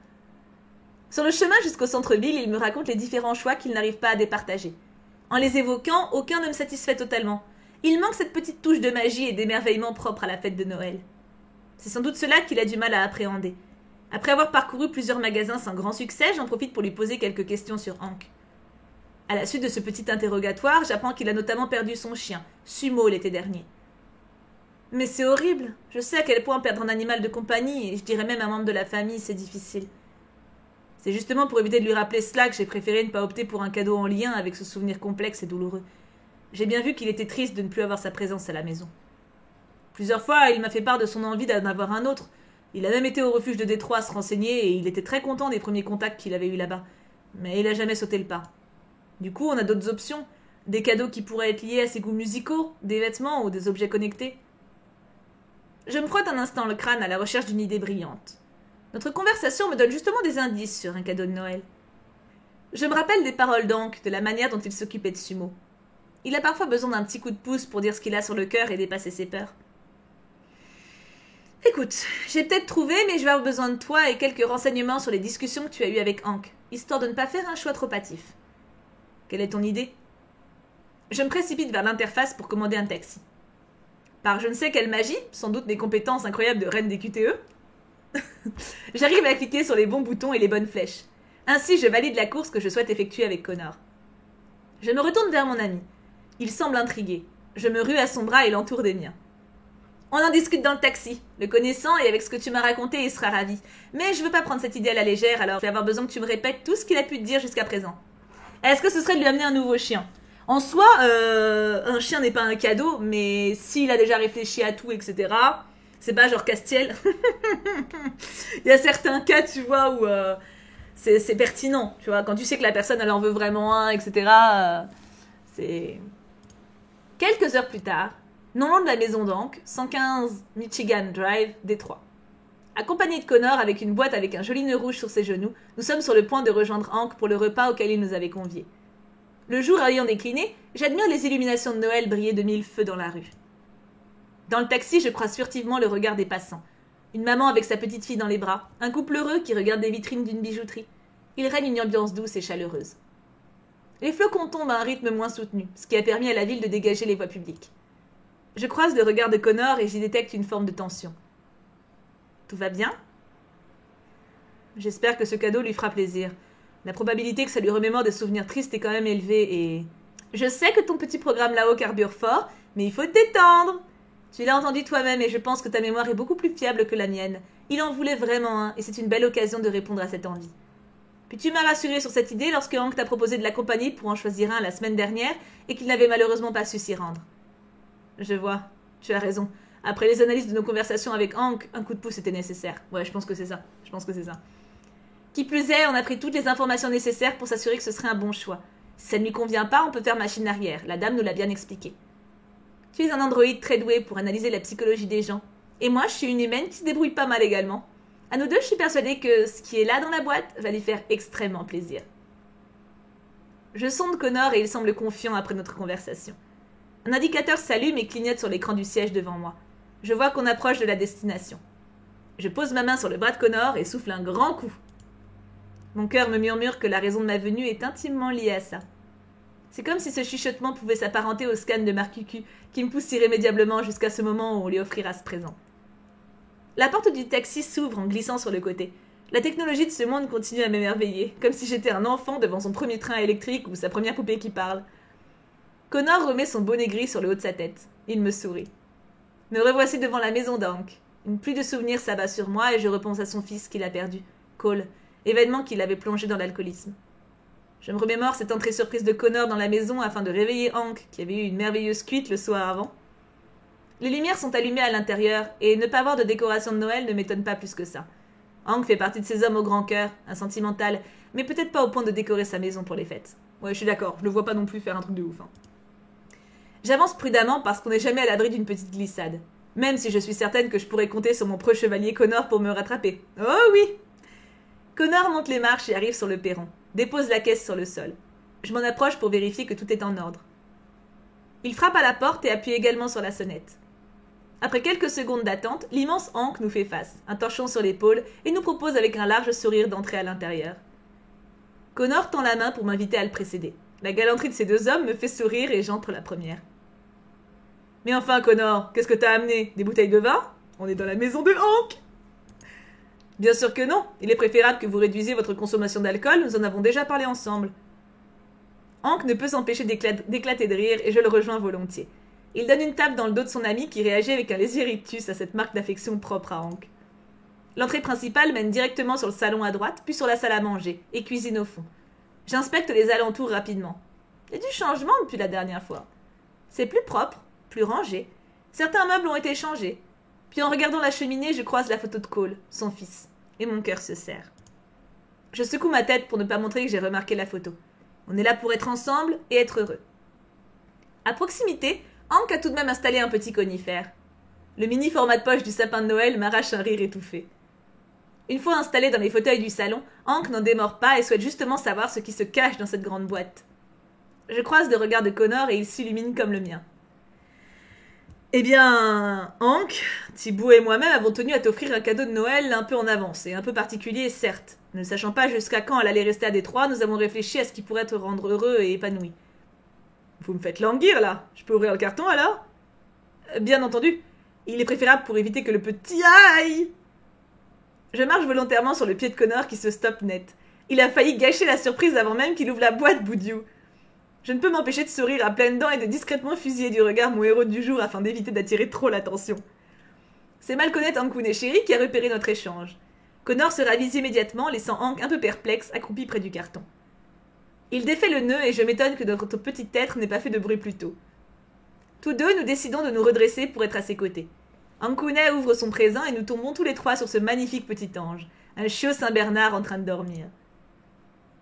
Sur le chemin jusqu'au centre-ville, il me raconte les différents choix qu'il n'arrive pas à départager. En les évoquant, aucun ne me satisfait totalement. Il manque cette petite touche de magie et d'émerveillement propre à la fête de Noël. C'est sans doute cela qu'il a du mal à appréhender. Après avoir parcouru plusieurs magasins sans grand succès, j'en profite pour lui poser quelques questions sur Hank. À la suite de ce petit interrogatoire, j'apprends qu'il a notamment perdu son chien, Sumo, l'été dernier. Mais c'est horrible. Je sais à quel point perdre un animal de compagnie, et je dirais même un membre de la famille, c'est difficile. C'est justement pour éviter de lui rappeler cela que j'ai préféré ne pas opter pour un cadeau en lien avec ce souvenir complexe et douloureux. J'ai bien vu qu'il était triste de ne plus avoir sa présence à la maison. Plusieurs fois, il m'a fait part de son envie d'en avoir un autre. Il a même été au refuge de Détroit se renseigner et il était très content des premiers contacts qu'il avait eus là-bas. Mais il n'a jamais sauté le pas. Du coup, on a d'autres options. Des cadeaux qui pourraient être liés à ses goûts musicaux, des vêtements ou des objets connectés. Je me frotte un instant le crâne à la recherche d'une idée brillante. Notre conversation me donne justement des indices sur un cadeau de Noël. Je me rappelle des paroles d'Hank, de la manière dont il s'occupait de Sumo. Il a parfois besoin d'un petit coup de pouce pour dire ce qu'il a sur le cœur et dépasser ses peurs. Écoute, j'ai peut-être trouvé, mais je vais avoir besoin de toi et quelques renseignements sur les discussions que tu as eues avec Hank, histoire de ne pas faire un choix trop hâtif. Quelle est ton idée ? Je me précipite vers l'interface pour commander un taxi. Par je ne sais quelle magie, sans doute mes compétences incroyables de reine des QTE, j'arrive à cliquer sur les bons boutons et les bonnes flèches. Ainsi, je valide la course que je souhaite effectuer avec Connor. Je me retourne vers mon ami. Il semble intrigué. Je me rue à son bras et l'entoure des miens. On en discute dans le taxi. Le connaissant et avec ce que tu m'as raconté, il sera ravi. Mais je veux pas prendre cette idée à la légère, alors je vais avoir besoin que tu me répètes tout ce qu'il a pu te dire jusqu'à présent. Est-ce que ce serait de lui amener un nouveau chien ? En soi, un chien n'est pas un cadeau, mais s'il a déjà réfléchi à tout, etc., c'est pas genre Castiel. Il y a certains cas, tu vois, où c'est pertinent, tu vois, quand tu sais que la personne, elle en veut vraiment un, etc., c'est... Quelques heures plus tard, non loin de la maison d'Hank, 115 Michigan Drive, Détroit. Accompagné de Connor avec une boîte avec un joli nœud rouge sur ses genoux, nous sommes sur le point de rejoindre Hank pour le repas auquel il nous avait conviés. Le jour ayant décliné, j'admire les illuminations de Noël briller de mille feux dans la rue. Dans le taxi, je croise furtivement le regard des passants. Une maman avec sa petite fille dans les bras, un couple heureux qui regarde des vitrines d'une bijouterie. Il règne une ambiance douce et chaleureuse. Les flocons tombent à un rythme moins soutenu, ce qui a permis à la ville de dégager les voies publiques. Je croise le regard de Connor et j'y détecte une forme de tension. Tout va bien ? J'espère que ce cadeau lui fera plaisir. La probabilité que ça lui remémore des souvenirs tristes est quand même élevée et... Je sais que ton petit programme là-haut carbure fort, mais il faut te détendre. Tu l'as entendu toi-même et je pense que ta mémoire est beaucoup plus fiable que la mienne. Il en voulait vraiment un et c'est une belle occasion de répondre à cette envie. Puis tu m'as rassuré sur cette idée lorsque Hank t'a proposé de l'accompagner pour en choisir un la semaine dernière et qu'il n'avait malheureusement pas su s'y rendre. Je vois, tu as raison. Après les analyses de nos conversations avec Hank, un coup de pouce était nécessaire. Ouais, je pense que c'est ça. Qui plus est, on a pris toutes les informations nécessaires pour s'assurer que ce serait un bon choix. Si ça ne lui convient pas, on peut faire machine arrière, la dame nous l'a bien expliqué. Tu es un androïde très doué pour analyser la psychologie des gens. Et moi, je suis une humaine qui se débrouille pas mal également. À nous deux, je suis persuadée que ce qui est là dans la boîte va lui faire extrêmement plaisir. Je sonde Connor et il semble confiant après notre conversation. Un indicateur s'allume et clignote sur l'écran du siège devant moi. Je vois qu'on approche de la destination. Je pose ma main sur le bras de Connor et souffle un grand coup. Mon cœur me murmure que la raison de ma venue est intimement liée à ça. C'est comme si ce chuchotement pouvait s'apparenter au scan de Marc Cucu qui me pousse irrémédiablement jusqu'à ce moment où on lui offrira ce présent. La porte du taxi s'ouvre en glissant sur le côté. La technologie de ce monde continue à m'émerveiller, comme si j'étais un enfant devant son premier train électrique ou sa première poupée qui parle. Connor remet son bonnet gris sur le haut de sa tête. Il me sourit. Me revoici devant la maison d'Hank. Une pluie de souvenirs s'abat sur moi et je repense à son fils qu'il a perdu, Cole, événement qui l'avait plongé dans l'alcoolisme. Je me remémore cette entrée surprise de Connor dans la maison afin de réveiller Hank, qui avait eu une merveilleuse cuite le soir avant. Les lumières sont allumées à l'intérieur, et ne pas voir de décoration de Noël ne m'étonne pas plus que ça. Hank fait partie de ces hommes au grand cœur, un sentimental, mais peut-être pas au point de décorer sa maison pour les fêtes. Ouais, je suis d'accord, je le vois pas non plus faire un truc de ouf. J'avance prudemment parce qu'on n'est jamais à l'abri d'une petite glissade. Même si je suis certaine que je pourrais compter sur mon preux chevalier Connor pour me rattraper. Oh oui! Connor monte les marches et arrive sur le perron, dépose la caisse sur le sol. Je m'en approche pour vérifier que tout est en ordre. Il frappe à la porte et appuie également sur la sonnette. Après quelques secondes d'attente, l'immense Hank nous fait face, un torchon sur l'épaule, et nous propose avec un large sourire d'entrer à l'intérieur. Connor tend la main pour m'inviter à le précéder. La galanterie de ces deux hommes me fait sourire et j'entre la première. « Mais enfin, Connor, qu'est-ce que t'as amené? Des bouteilles de vin? On est dans la maison de Hank !»« Bien sûr que non. Il est préférable que vous réduisiez votre consommation d'alcool, nous en avons déjà parlé ensemble. » Hank ne peut s'empêcher d'éclater de rire et je le rejoins volontiers. Il donne une tape dans le dos de son ami qui réagit avec un léger rictus à cette marque d'affection propre à Hank. L'entrée principale mène directement sur le salon à droite, puis sur la salle à manger, et cuisine au fond. J'inspecte les alentours rapidement. Il y a du changement depuis la dernière fois. C'est plus propre, plus rangé. Certains meubles ont été changés. Puis en regardant la cheminée, je croise la photo de Cole, son fils, et mon cœur se serre. Je secoue ma tête pour ne pas montrer que j'ai remarqué la photo. On est là pour être ensemble et être heureux. À proximité, Hank a tout de même installé un petit conifère. Le mini format de poche du sapin de Noël m'arrache un rire étouffé. Une fois installé dans les fauteuils du salon, Hank n'en démord pas et souhaite justement savoir ce qui se cache dans cette grande boîte. Je croise le regard de Connor et il s'illumine comme le mien. Eh bien, Hank, Thibaut et moi-même avons tenu à t'offrir un cadeau de Noël un peu en avance et un peu particulier, certes. Ne sachant pas jusqu'à quand elle allait rester à Détroit, nous avons réfléchi à ce qui pourrait te rendre heureux et épanoui. Vous me faites languir, là. Je peux ouvrir le carton, alors? Bien entendu. Il est préférable pour éviter que le petit aille. Je marche volontairement sur le pied de Connor qui se stoppe net. Il a failli gâcher la surprise avant même qu'il ouvre la boîte, Boudiou. Je ne peux m'empêcher de sourire à pleines dents et de discrètement fusiller du regard mon héros du jour afin d'éviter d'attirer trop l'attention. C'est malhonnête Hankoun et Chéri qui a repéré notre échange. Connor se ravise immédiatement, laissant Hank un peu perplexe, accroupi près du carton. Il défait le nœud et je m'étonne que notre petit être n'ait pas fait de bruit plus tôt. Tous deux, nous décidons de nous redresser pour être à ses côtés. Hankounet ouvre son présent et nous tombons tous les trois sur ce magnifique petit ange, un chiot Saint-Bernard en train de dormir.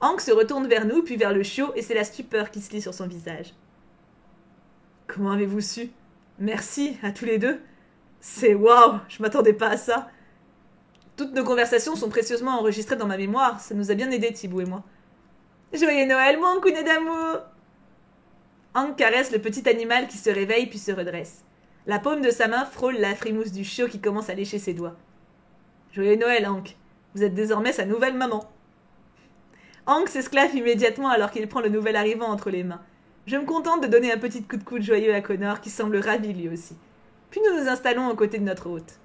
Hank se retourne vers nous, puis vers le chiot, et c'est la stupeur qui se lit sur son visage. « Comment avez-vous su? Merci à tous les deux. C'est waouh, je m'attendais pas à ça. Toutes nos conversations sont précieusement enregistrées dans ma mémoire, ça nous a bien aidés, Thibaut et moi. Joyeux Noël, mon Hankounet d'amour !» Hank caresse le petit animal qui se réveille puis se redresse. La paume de sa main frôle la frimousse du chiot qui commence à lécher ses doigts. « Joyeux Noël, Hank. Vous êtes désormais sa nouvelle maman. » Hank s'esclaffe immédiatement alors qu'il prend le nouvel arrivant entre les mains. Je me contente de donner un petit coup de coude joyeux à Connor qui semble ravi lui aussi. Puis nous nous installons aux côtés de notre hôte.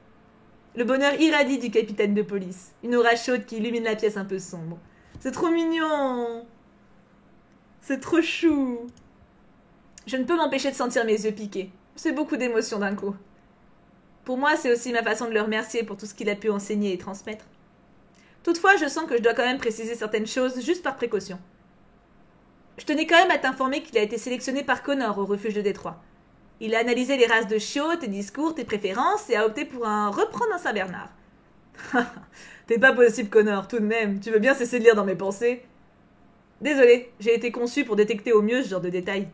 Le bonheur irradie du capitaine de police, une aura chaude qui illumine la pièce un peu sombre. C'est trop mignon. C'est trop chou. Je ne peux m'empêcher de sentir mes yeux piquer. C'est beaucoup d'émotions d'un coup. Pour moi, c'est aussi ma façon de le remercier pour tout ce qu'il a pu enseigner et transmettre. Toutefois, je sens que je dois quand même préciser certaines choses, juste par précaution. Je tenais quand même à t'informer qu'il a été sélectionné par Connor au refuge de Détroit. Il a analysé les races de chiots, tes discours, tes préférences, et a opté pour reprendre un Saint-Bernard. T'es pas possible, Connor, tout de même. Tu veux bien cesser de lire dans mes pensées? Désolé, j'ai été conçue pour détecter au mieux ce genre de détails.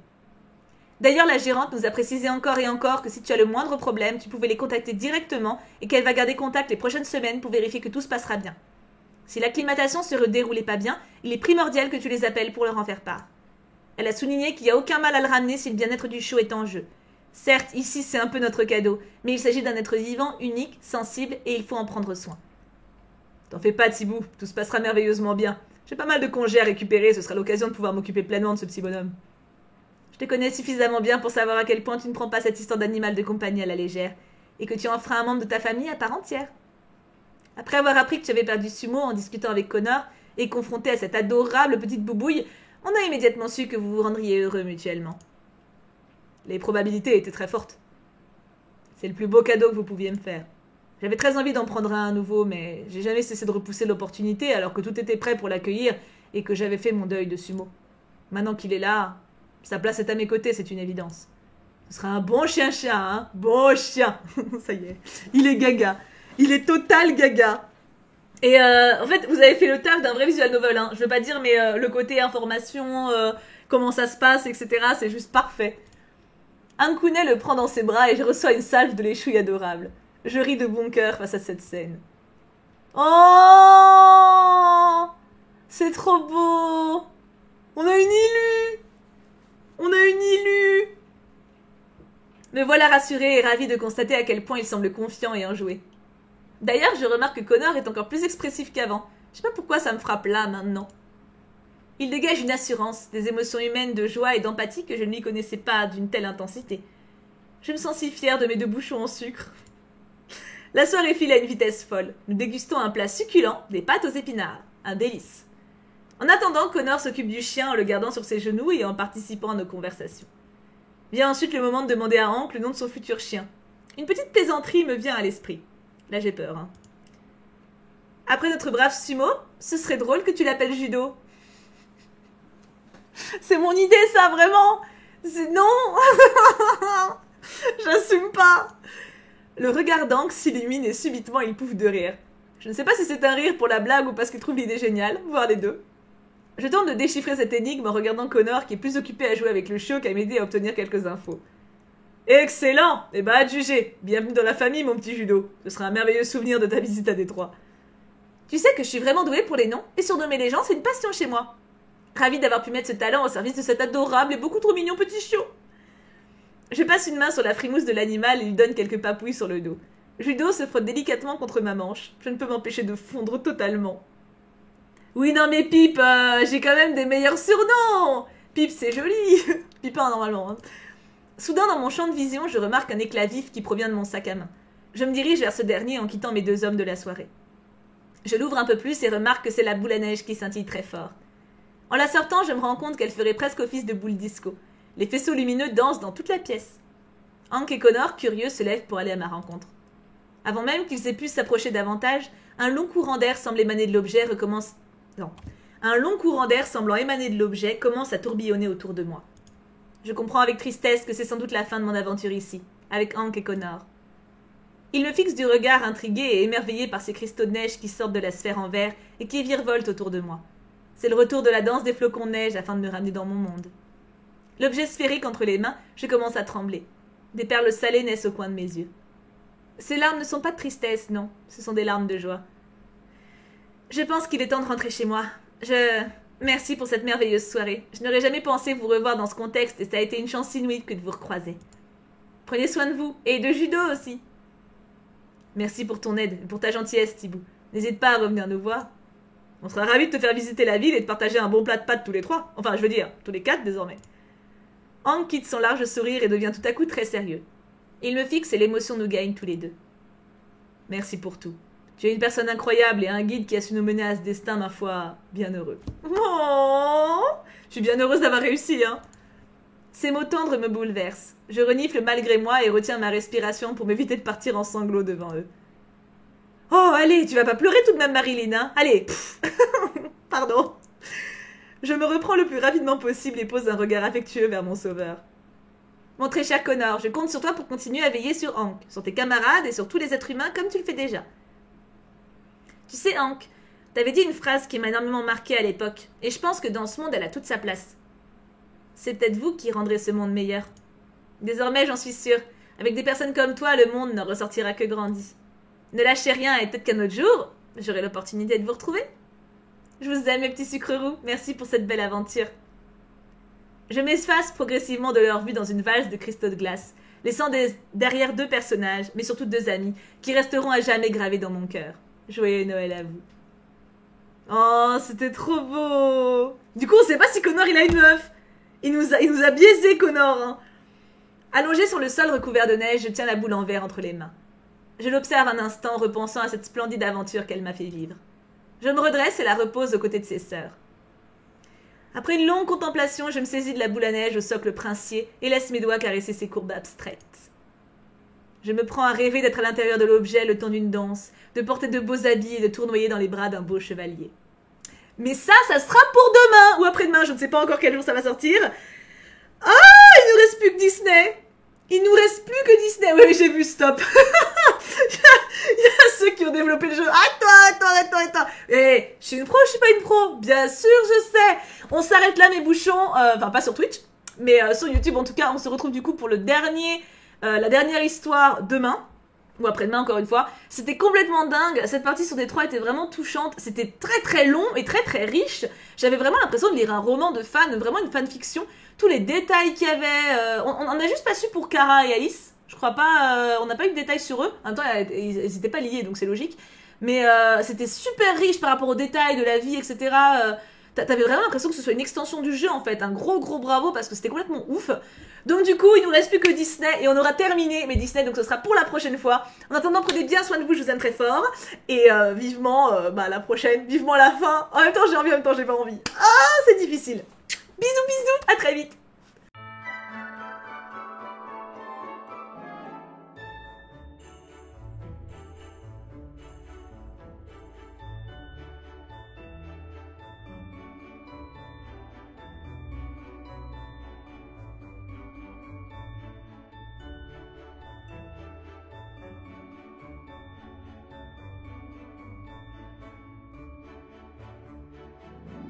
D'ailleurs, la gérante nous a précisé encore et encore que si tu as le moindre problème, tu pouvais les contacter directement et qu'elle va garder contact les prochaines semaines pour vérifier que tout se passera bien. Si l'acclimatation se déroulait pas bien, il est primordial que tu les appelles pour leur en faire part. Elle a souligné qu'il n'y a aucun mal à le ramener si le bien-être du chiot est en jeu. Certes, ici c'est un peu notre cadeau, mais il s'agit d'un être vivant, unique, sensible, et il faut en prendre soin. T'en fais pas, Thibou, tout se passera merveilleusement bien. J'ai pas mal de congés à récupérer, ce sera l'occasion de pouvoir m'occuper pleinement de ce petit bonhomme. Je te connais suffisamment bien pour savoir à quel point tu ne prends pas cette histoire d'animal de compagnie à la légère, et que tu en feras un membre de ta famille à part entière. Après avoir appris que tu avais perdu Sumo en discutant avec Connor, et confronté à cette adorable petite boubouille, on a immédiatement su que vous vous rendriez heureux mutuellement. Les probabilités étaient très fortes. C'est le plus beau cadeau que vous pouviez me faire. J'avais très envie d'en prendre un à nouveau, mais j'ai jamais cessé de repousser l'opportunité alors que tout était prêt pour l'accueillir et que j'avais fait mon deuil de Sumo. Maintenant qu'il est là, sa place est à mes côtés, c'est une évidence. Ce sera un bon chien-chien, hein? Bon chien. Ça y est, il est gaga. Il est total gaga. Et en fait, vous avez fait le taf d'un vrai visual novel, hein. Je veux pas dire, mais le côté information, comment ça se passe, etc., c'est juste parfait. Ankune le prend dans ses bras et je reçois une salve de l'échouille adorable. Je ris de bon cœur face à cette scène. Oh, c'est trop beau. On a une Ilu. On a une Ilu. Me voilà rassurée et ravie de constater à quel point il semble confiant et enjoué. D'ailleurs, je remarque que Connor est encore plus expressif qu'avant. Je sais pas pourquoi ça me frappe là, maintenant. Il dégage une assurance, des émotions humaines de joie et d'empathie que je ne lui connaissais pas d'une telle intensité. Je me sens si fière de mes 2 bouchons en sucre. La soirée file à une vitesse folle. Nous dégustons un plat succulent, des pâtes aux épinards. Un délice. En attendant, Connor s'occupe du chien en le gardant sur ses genoux et en participant à nos conversations. Vient ensuite le moment de demander à Hank le nom de son futur chien. Une petite plaisanterie me vient à l'esprit. Là j'ai peur, hein. Après notre brave Sumo, ce serait drôle que tu l'appelles Judo. C'est mon idée ça, vraiment. Non. J'assume pas. Le regard d'Hank s'illumine et subitement il pouffe de rire. Je ne sais pas si c'est un rire pour la blague ou parce qu'il trouve l'idée géniale, voire les deux. Je tente de déchiffrer cette énigme en regardant Connor qui est plus occupé à jouer avec le chiot qu'à m'aider à obtenir quelques infos. Excellent. Eh ben, à juger. Bienvenue dans la famille, mon petit Judo. Ce sera un merveilleux souvenir de ta visite à Détroit. Tu sais que je suis vraiment douée pour les noms, et surnommer les gens, c'est une passion chez moi. Ravie d'avoir pu mettre ce talent au service de cet adorable et beaucoup trop mignon petit chiot. Je passe une main sur la frimousse de l'animal et lui donne quelques papouilles sur le dos. Judo se frotte délicatement contre ma manche. Je ne peux m'empêcher de fondre totalement. Oui, non mais Pipe, j'ai quand même des meilleurs surnoms. Pipe, c'est joli. Pipin, normalement. Hein. Soudain, dans mon champ de vision, je remarque un éclat vif qui provient de mon sac à main. Je me dirige vers ce dernier en quittant mes 2 hommes de la soirée. Je l'ouvre un peu plus et remarque que c'est la boule à neige qui scintille très fort. En la sortant, je me rends compte qu'elle ferait presque office de boule disco. Les faisceaux lumineux dansent dans toute la pièce. Hank et Connor, curieux, se lèvent pour aller à ma rencontre. Avant même qu'ils aient pu s'approcher davantage, un long courant d'air semble émaner de l'objet recommence... Non. Un long courant d'air semblant émaner de l'objet commence à tourbillonner autour de moi. Je comprends avec tristesse que c'est sans doute la fin de mon aventure ici, avec Hank et Connor. Ils me fixent du regard intrigué et émerveillé par ces cristaux de neige qui sortent de la sphère en verre et qui virevoltent autour de moi. C'est le retour de la danse des flocons de neige afin de me ramener dans mon monde. L'objet sphérique entre les mains, je commence à trembler. Des perles salées naissent au coin de mes yeux. Ces larmes ne sont pas de tristesse, non, ce sont des larmes de joie. Je pense qu'il est temps de rentrer chez moi. Merci pour cette merveilleuse soirée. Je n'aurais jamais pensé vous revoir dans ce contexte et ça a été une chance inouïe que de vous recroiser. Prenez soin de vous, et de Judo aussi. Merci pour ton aide et pour ta gentillesse, Thibou. N'hésite pas à revenir nous voir. On sera ravis de te faire visiter la ville et de partager un bon plat de pâtes tous les 3. Enfin, je veux dire, tous les 4 désormais. Hank quitte son large sourire et devient tout à coup très sérieux. Il me fixe et l'émotion nous gagne tous les 2. Merci pour tout. Tu es une personne incroyable et un guide qui a su nous mener à ce destin, ma foi, bien heureux. Oh, je suis bien heureuse d'avoir réussi, hein. Ces mots tendres me bouleversent. Je renifle malgré moi et retiens ma respiration pour m'éviter de partir en sanglots devant eux. Oh, allez, tu vas pas pleurer tout de même, Marilyn, hein. Allez, pardon. Je me reprends le plus rapidement possible et pose un regard affectueux vers mon sauveur. Mon très cher Connor, je compte sur toi pour continuer à veiller sur Hank, sur tes camarades et sur tous les êtres humains comme tu le fais déjà. Tu sais, Hank, T'avais dit une phrase qui m'a énormément marquée à l'époque, et je pense que dans ce monde, elle a toute sa place. C'est peut-être vous qui rendrez ce monde meilleur. Désormais, j'en suis sûre, avec des personnes comme toi, le monde ne ressortira que grandi. Ne lâchez rien et peut-être qu'un autre jour, j'aurai l'opportunité de vous retrouver. Je vous aime, mes petits sucres roux, merci pour cette belle aventure. Je m'efface progressivement de leur vue dans une valse de cristaux de glace, laissant derrière 2 personnages, mais surtout 2 amis, qui resteront à jamais gravés dans mon cœur. Joyeux Noël à vous. Oh, c'était trop beau. Du coup, on sait pas si Connor, il a une meuf. Il nous a biaisé, Connor. Hein. Allongé sur le sol recouvert de neige, je tiens la boule en verre entre les mains. Je l'observe un instant, repensant à cette splendide aventure qu'elle m'a fait vivre. Je me redresse et la repose aux côtés de ses sœurs. Après une longue contemplation, je me saisis de la boule à neige au socle princier et laisse mes doigts caresser ses courbes abstraites. Je me prends à rêver d'être à l'intérieur de l'objet le temps d'une danse, de porter de beaux habits et de tournoyer dans les bras d'un beau chevalier. Mais ça sera pour demain ou après-demain, je ne sais pas encore quel jour ça va sortir. Ah, il nous reste plus que Disney. Il nous reste plus que Disney. Oui, j'ai vu, stop. Il y a ceux qui ont développé le jeu. Attends. Eh, je suis une pro, je suis pas une pro. Bien sûr, je sais. On s'arrête là, mes bouchons. Enfin, pas sur Twitch, mais sur YouTube, en tout cas, on se retrouve du coup pour la dernière histoire demain. Ou après-demain, encore une fois. C'était complètement dingue. Cette partie sur Détroit était vraiment touchante. C'était très très long et très très riche. J'avais vraiment l'impression de lire un roman de fan, vraiment une fanfiction. Tous les détails qu'il y avait. On a juste pas su pour Kara et Alice. Je crois pas. On n'a pas eu de détails sur eux. En même temps, ils étaient pas liés, donc c'est logique. Mais c'était super riche par rapport aux détails de la vie, etc. T'avais vraiment l'impression que ce soit une extension du jeu, en fait. Un gros bravo, parce que c'était complètement ouf. Donc du coup, il nous reste plus que Disney, et on aura terminé mes Disney, donc ce sera pour la prochaine fois. En attendant, prenez bien soin de vous, je vous aime très fort. Et vivement, la prochaine, vivement la fin. En même temps, j'ai envie, en même temps, j'ai pas envie. Ah, c'est difficile. Bisous, à très vite.